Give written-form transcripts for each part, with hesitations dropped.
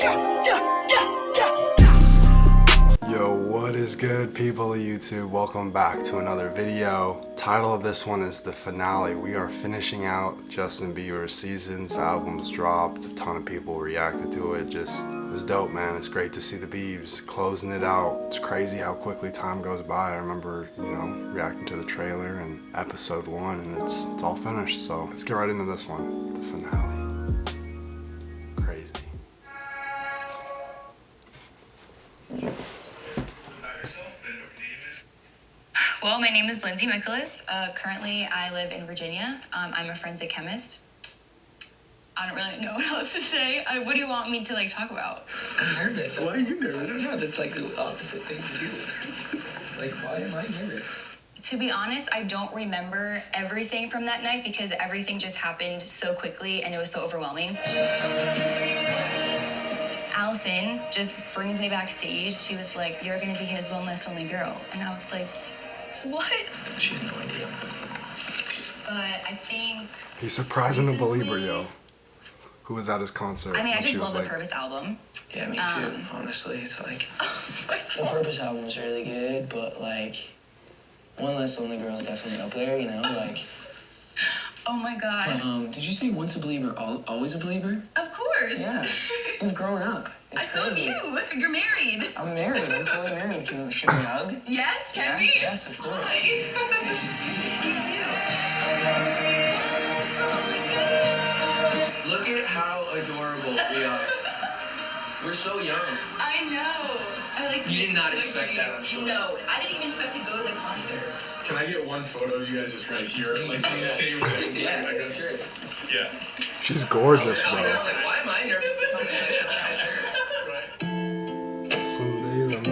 Yo, what is good, people of YouTube? Welcome back to another video. Title of this one is the finale. We are finishing out Justin Bieber's seasons. The album's dropped. A ton of people reacted to it. It was dope, man. It's great to see the Biebs closing it out. It's crazy how quickly time goes by. I remember, reacting to the trailer and episode 1, and it's all finished. So let's get right into this one, the finale. Crazy. Well, my name is Lindsay Nicholas. Currently, I live in Virginia. I'm a forensic chemist. I don't really know what else to say. What do you want me to talk about? I'm nervous. Why are you nervous? I don't know. That's the opposite thing to do. Why am I nervous? To be honest, I don't remember everything from that night because everything just happened so quickly and it was so overwhelming. Allison just brings me backstage. She was like, "You're gonna be his one less only girl." And I was like, what? She has no idea. But I think He's surprising a believer, yo. Who was at his concert? I mean, I just love the like, Purpose album. Yeah, me too, honestly. It's The Purpose album's really good, but One Less Lonely Girl's definitely up there, Oh my God. Did you say once a believer, always a believer? Of course. Yeah. We've grown up. So have you. You're married. I'm married. I'm fully married. Should we hug? Yes, can we? Yes, of course. Look at how adorable we are. We're so young. I know. You did not expect that, I'm sure. No, I didn't even expect to go to the concert. Can I get one photo of you guys just right here? The same thing. Yeah, sure. Yeah. She's gorgeous, bro. Why am I nervous to come in? Some days I'm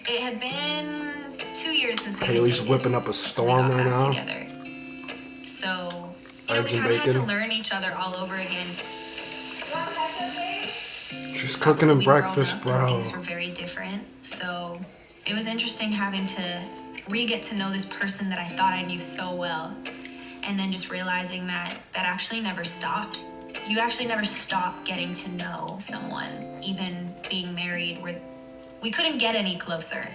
It had been 2 years since we Haley's whipping up a storm right now. Together. So, Eggs we and kind of had to bacon. learn each other all over again. She's cooking him breakfast, bro. Things were very different. So, it was interesting having to get to know this person that I thought I knew so well. And then just realizing that actually never stops. You actually never stop getting to know someone, even being married, where we couldn't get any closer.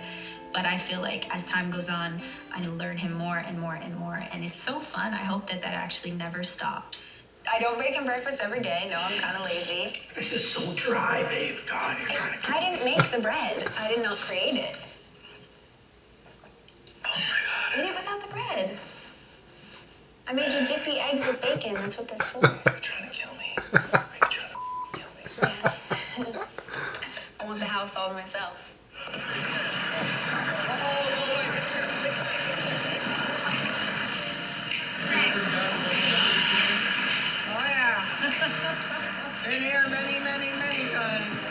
But I feel like as time goes on, I learn him more and more and more. And it's so fun. I hope that actually never stops. I don't make him breakfast every day. No, I'm kind of lazy. This is so dry, babe. God, you're trying to... I didn't make the bread. I did not create it. Oh, my God. Eat it without the bread. I made you dip the eggs with bacon. That's what that's for. You're trying to kill me. You're trying to kill me. Yeah. I want the house all to myself. Oh yeah. Been here many, many, many times.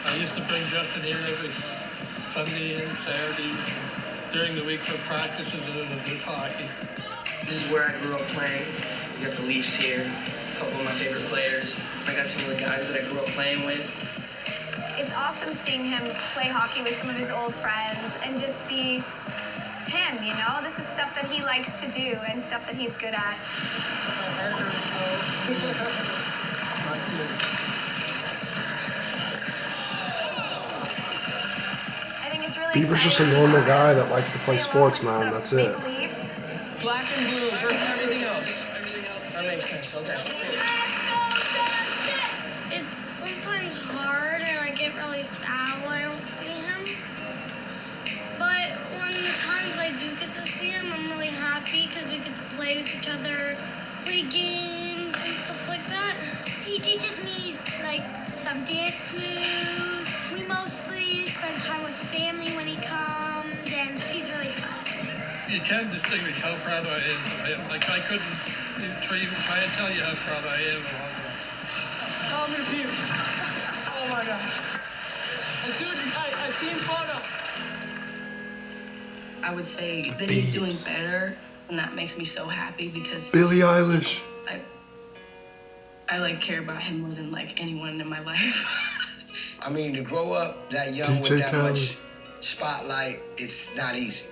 I used to bring Justin here every Sunday and Saturday during the week for practices of his hockey. This is where I grew up playing. We got the Leafs here, a couple of my favorite players. I got some of the guys that I grew up playing with. It's awesome seeing him play hockey with some of his old friends and just be him, This is stuff that he likes to do and stuff that he's good at. I think it's really Bieber's just a normal guy that likes to play sports, man. That's it. Black and blue versus everything else. That makes sense, okay. It's sometimes hard and I get really sad when I don't see him. But when the times I do get to see him, I'm really happy because we get to play with each other, play games and stuff like that. He teaches me some dance moves. We mostly spend time with family when he comes and he's really fun. You can't distinguish how proud I am of him. I couldn't even try and tell you how proud I am of him. Oh, I'm gonna puke. Oh my God. As soon as I see him photo. I would say that he's doing better, and that makes me so happy because Billie Eilish. I care about him more than anyone in my life. I mean, to grow up that young with that much spotlight, it's not easy.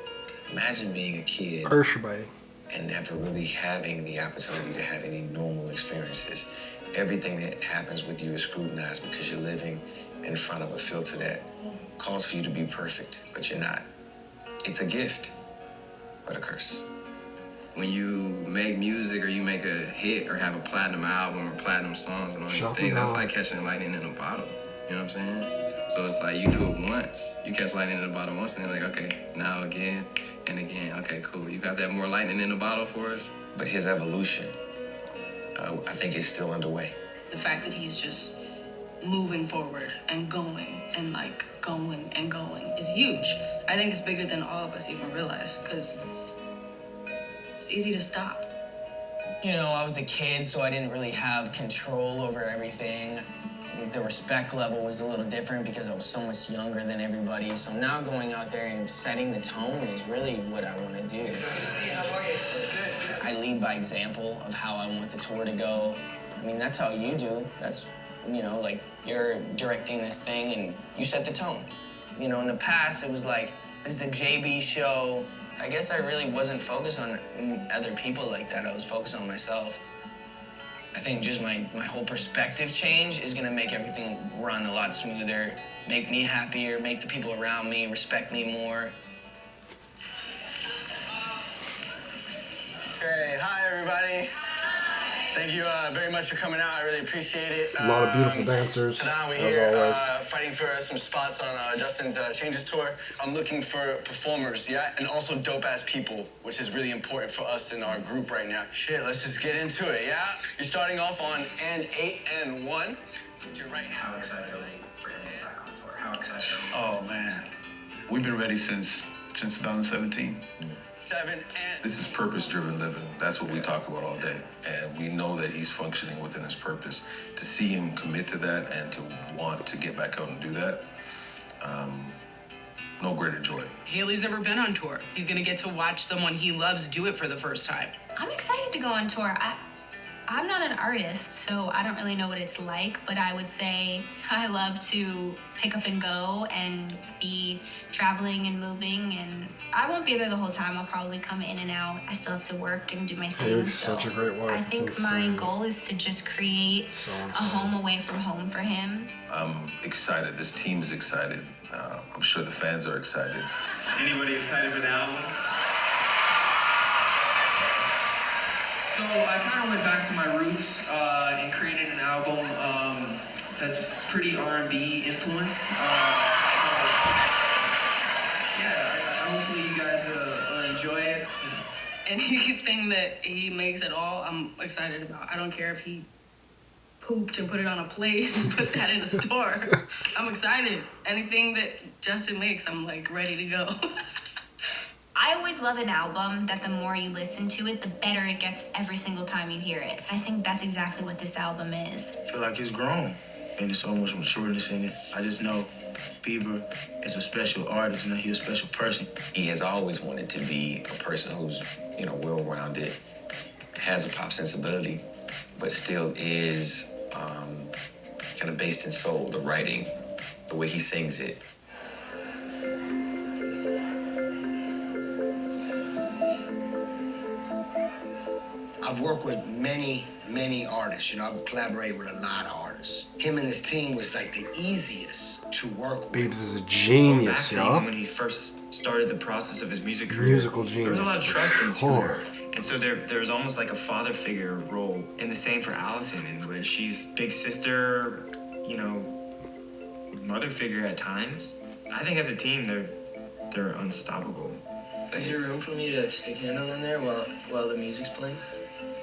Imagine being a kid Urshbay. and never really having the opportunity to have any normal experiences. Everything that happens with you is scrutinized because you're living in front of a filter that calls for you to be perfect, but you're not. It's a gift, but a curse. When you make music or you make a hit or have a platinum album or platinum songs and all these things, that's like catching lightning in a bottle. You know what I'm saying? So it's like you do it once, you catch lightning in the bottle once, and then like, okay, now again and again. Okay, cool. You got that more lightning in the bottle for us? But his evolution, I think, is still underway. The fact that he's just moving forward and going and like going and going is huge. I think it's bigger than all of us even realize, because it's easy to stop. You know, I was a kid, so I didn't really have control over everything. The respect level was a little different because I was so much younger than everybody. So now going out there and setting the tone is really what I want to do. I lead by example of how I want the tour to go. I mean, that's how you do. That's, you know, like you're directing this thing and you set the tone. You know, in the past, it was like, this is the JB show. I guess I really wasn't focused on other people like that. I was focused on myself. I think just my whole perspective change is gonna make everything run a lot smoother, make me happier, make the people around me respect me more. Okay, hi everybody. Thank you very much for coming out. I really appreciate it. A lot of beautiful dancers, Tonight we're here fighting for some spots on Justin's Changes tour. I'm looking for performers, yeah, and also dope-ass people, which is really important for us in our group right now. Shit, let's just get into it, yeah? You're starting off on and 8 and 1. Put your right hand. How excited are we for him to get back on tour? How excited Oh, man. We've been ready since 2017. 7 and... This is purpose-driven living. That's what we talk about all day. And we know that he's functioning within his purpose. To see him commit to that and to want to get back out and do that, no greater joy. Haley's never been on tour. He's gonna get to watch someone he loves do it for the first time. I'm excited to go on tour. I'm not an artist, so I don't really know what it's like, but I would say I love to pick up and go and be traveling and moving, and I won't be there the whole time. I'll probably come in and out. I still have to work and do my thing. He's such a great wife. I think my goal is to just create a home away from home for him. I'm excited. This team is excited. I'm sure the fans are excited. Anybody excited for the album? So I kind of went back to my roots and created an album that's pretty R&B influenced. Hopefully you guys will enjoy it. Anything that he makes at all, I'm excited about. I don't care if he pooped and put it on a plate and put that in a store. I'm excited. Anything that Justin makes, I'm like ready to go. I always love an album that the more you listen to it, the better it gets every single time you hear it. I think that's exactly what this album is. I feel like it's grown, and there's so much maturity in it. I just know Bieber is a special artist, and he's a special person. He has always wanted to be a person who's, you know, well-rounded, has a pop sensibility, but still is kind of based in soul, the writing, the way he sings it. I've worked with many artists. You know, I've collaborated with a lot of artists. Him and his team was like the easiest to work with. Biebs is a genius, yo. When he first started the process of his music career, Musical genius. there was a lot of trust in Scooter. And so there's almost like a father figure role. And the same for Allison, in which she's big sister, you know, mother figure at times. I think as a team, they're unstoppable. Is there room for me to stick a handle in there while the music's playing?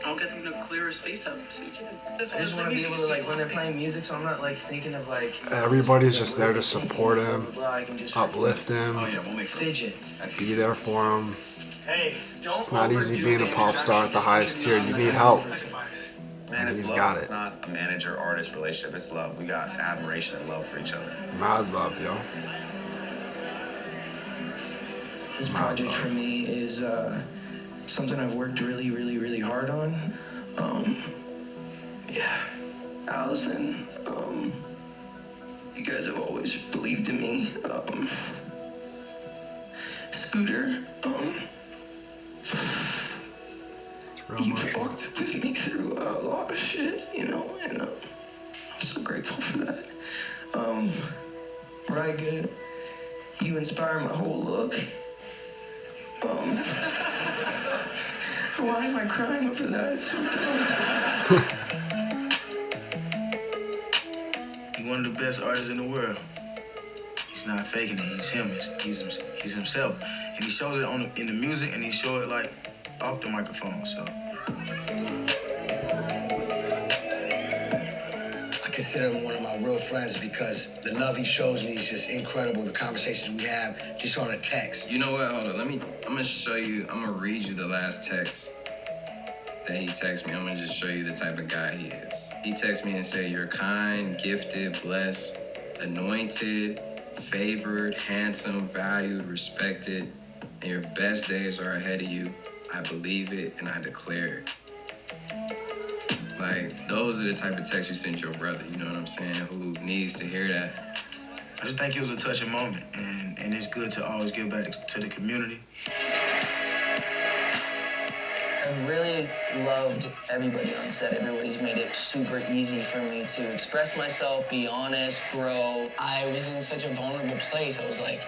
I'll get them to clear a space up so you can. I just want to be able to, like, when they're playing music, so I'm not, like, thinking of, like... Everybody's just there to support him, uplift him, fidget. be there for him. Hey, don't It's not easy being a pop star at the highest tier. You need help. Man, it's He's love. got it. It's not a manager-artist relationship. It's love. We got admiration and love for each other. Mad love, yo. This project for me is something I've worked really hard on. Yeah, Allison, you guys have always believed in me. Scooter, You've walked with me through a lot of shit, you know, and I'm so grateful for that. Right, good. You inspire my whole look. Why am I crying over that? It's so dumb. He's one of the best artists in the world. He's not faking it. He's him. He's himself, and he shows it in the music, and he shows it like off the microphone. So. I consider him one of my real friends because the love he shows me is just incredible. The conversations we have just on a text. You know what? Hold on. I'm gonna show you. I'm gonna read you the last text that he texted me. I'm gonna just show you the type of guy he is. He texted me and said, "You're kind, gifted, blessed, anointed, favored, handsome, valued, respected, and your best days are ahead of you. I believe it and I declare it." Like, those are the type of texts you send your brother, you know what I'm saying, who needs to hear that. I just think it was a touching moment, and it's good to always give back to the community. I really loved everybody on set. Everybody's made it super easy for me to express myself, be honest, grow. I was in such a vulnerable place. I was like,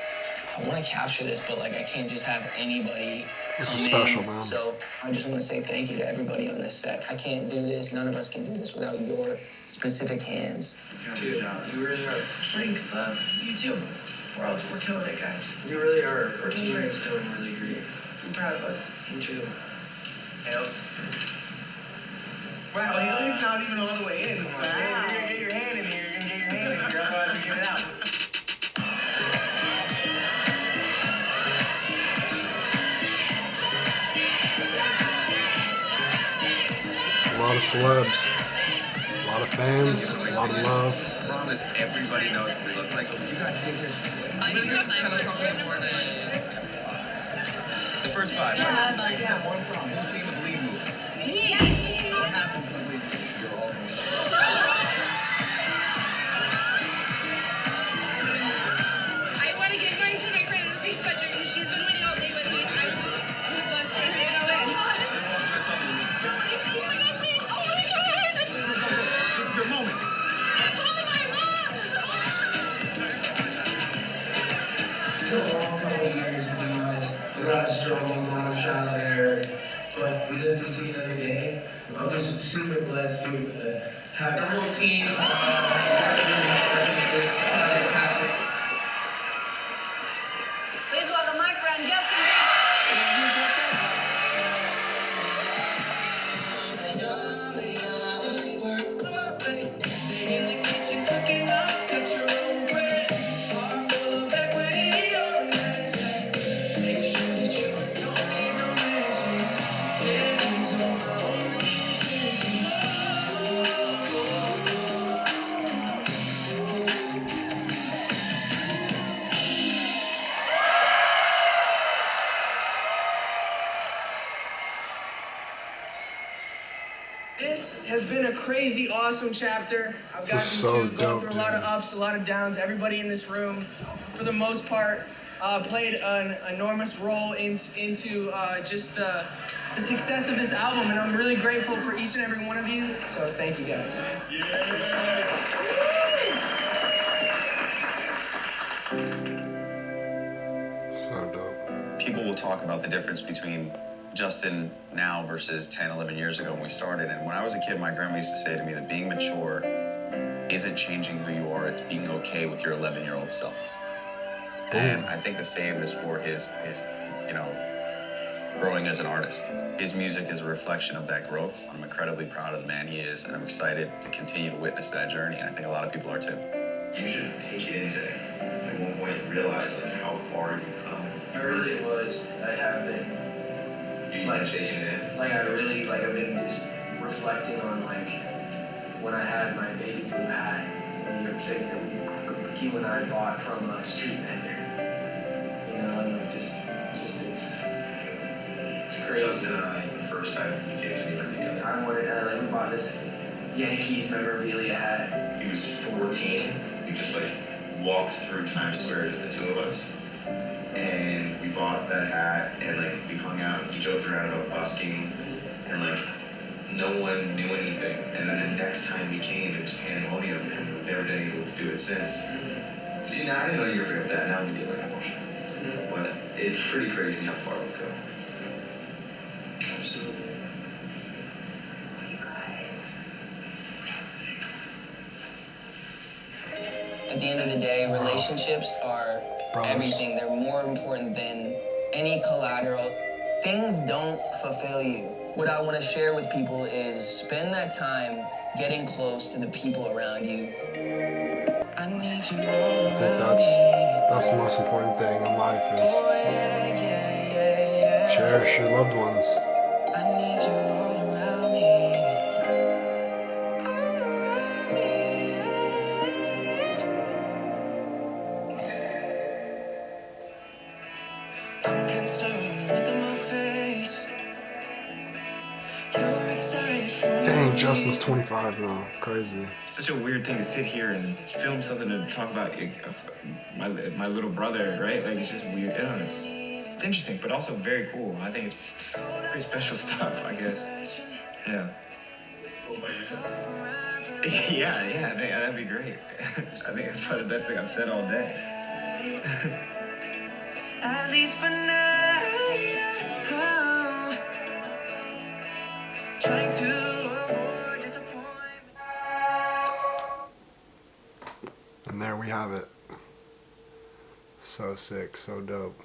I want to capture this, but like I can't just have anybody This is special, man. So I just want to say thank you to everybody on this set. I can't do this. None of us can do this without your specific hands. Dude, you really are. Thanks, love. You too. We're killing it, guys. You really are. Our team is doing really great. I'm proud of us. Me too. Else. Wow, Haley's not even all the way in. Wow. You're gonna get your hand in here. Otherwise we get it out. A lot of celebs, a lot of fans, a lot of love. I promise everybody knows what we look like. You guys think there's... I think it's 10 o'clock in the morning. The first five. Yeah, Except one problem. Who's seen the Believe movie? Me. What happens in the Believe movie? You're all going I want to give mine to my friend in the pink sweatshirt. She's been waiting all day with me. I'm glad for her to go in. This is your moment. So long couple of years, to be honest. A lot of struggles, a lot of trial and error. But we live to see another day. I'm just super blessed to have the whole team. Fantastic. Please welcome my friend Justin Bieber. This has been a crazy, awesome chapter. I've gotten so to go dope, through a lot of ups, a lot of downs. Everybody in this room, for the most part, played an enormous role into just the success of this album, and I'm really grateful for each and every one of you. So thank you guys. So dope. People will talk about the difference between Justin now versus 10, 11 years ago when we started. And when I was a kid, my grandma used to say to me that being mature isn't changing who you are, it's being okay with your 11-year-old self. And I think the same is for his, you know, growing as an artist. His music is a reflection of that growth. I'm incredibly proud of the man he is, and I'm excited to continue to witness that journey, and I think a lot of people are too. You should take it in today. At one point, realize like how far you've come. I really was. I have been. You've been taking it in. Like I really, like I've been just reflecting on like when I had my baby blue hat, and you were saying that you and I bought from a street vendor. You know, and like just it's crazy. Justin and I, the first time we came to New York together. I wanted, like we bought this Yankees memorabilia hat. He was 14. We just like walked through Times Square, just the two of us. And we bought that hat and like we hung out. He joked around about busking and like no one knew anything. And then the next time he came, it was pandemonium, and we've never been able to do it since. See, now I didn't know you were great with that. Now we get like emotional. But it's pretty crazy how far we've come. Absolutely. You guys. At the end of the day, relationships are everything. They're more important than any collateral. Things don't fulfill you. What I want to share with people is spend that time getting close to the people around you. I think that's the most important thing in life is cherish your loved ones. Dang, Justin's 25 now. Crazy. Such a weird thing to sit here and film something to talk about my little brother, right? Like, it's just weird. I don't know, it's interesting, but also very cool. I think it's pretty special stuff, I guess. Yeah. Yeah, I think that'd be great. I think that's probably the best thing I've said all day. At least for now, trying to avoid disappointment. And there we have it. So sick, so dope.